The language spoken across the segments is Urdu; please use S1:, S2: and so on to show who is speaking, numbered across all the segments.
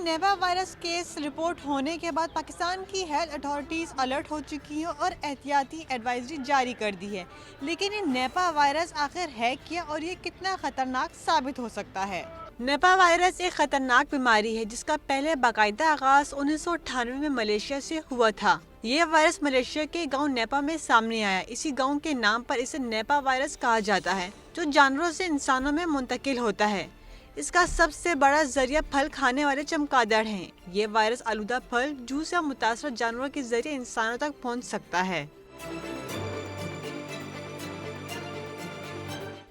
S1: نیپا وائرس کیس رپورٹ ہونے کے بعد پاکستان کی ہیلتھ اتھارٹیز الرٹ ہو چکی ہیں اور احتیاطی ایڈوائزری جاری کر دی ہے، لیکن یہ نیپا وائرس آخر ہے کیا اور یہ کتنا خطرناک ثابت ہو سکتا ہے؟ نیپا وائرس ایک خطرناک بیماری ہے جس کا پہلے باقاعدہ آغاز 1998 میں ملیشیا سے ہوا تھا۔ یہ وائرس ملیشیا کے گاؤں نیپا میں سامنے آیا۔ اسی گاؤں کے نام پر اسے نیپا وائرس کہا جاتا ہے، جو جانوروں سے انسانوں میں منتقل ہوتا ہے۔ اس کا سب سے بڑا ذریعہ پھل کھانے والے چمگادڑ ہیں۔ یہ وائرس آلودہ پھل، جوس یا متاثرہ جانوروں کے ذریعے انسانوں تک پہنچ سکتا ہے۔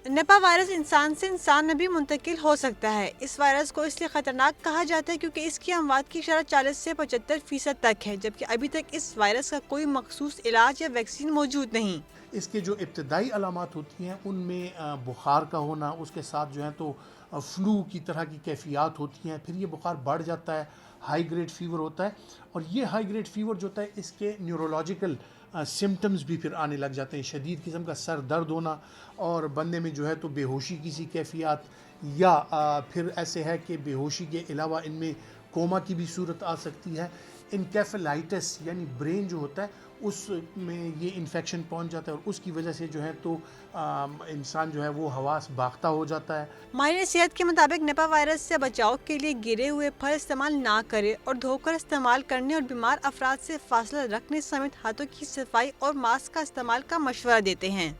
S1: نیپا وائرس انسان سے انسان میں بھی منتقل ہو سکتا ہے۔ اس وائرس کو اس لیے خطرناک کہا جاتا ہے کیونکہ اس کی اموات کی شرح 40 سے 75% تک ہے، جبکہ ابھی تک اس وائرس کا کوئی مخصوص علاج یا ویکسین موجود نہیں۔
S2: اس کے جو ابتدائی علامات ہوتی ہیں ان میں بخار کا ہونا، اس کے ساتھ جو ہے تو فلو کی طرح کی کیفیات ہوتی ہیں، پھر یہ بخار بڑھ جاتا ہے، ہائی گریڈ فیور ہوتا ہے، اور یہ ہائی گریڈ فیور جو ہوتا ہے اس کے نیورولوجیکل سمٹمز بھی پھر آنے لگ جاتے ہیں، شدید قسم کا سر درد ہونا، اور بندے میں جو ہے تو بے ہوشی کی سی کیفیات، یا پھر ایسے ہے کہ بے ہوشی کے علاوہ ان میں کوما کی بھی صورت آ سکتی ہے۔ انکیفلائٹس یعنی برین جو ہوتا ہے اس میں یہ انفیکشن پہنچ جاتا ہے، اور اس کی وجہ سے جو ہے تو انسان جو ہے وہ حواس باختہ ہو جاتا ہے۔
S1: ماہرین صحت کے مطابق نیپا وائرس سے بچاؤ کے لیے گرے ہوئے پھل استعمال نہ کرے اور دھو کر استعمال کرنے اور بیمار افراد سے فاصلہ رکھنے سمیت ہاتھوں کی صفائی اور ماسک کا استعمال کا مشورہ دیتے ہیں۔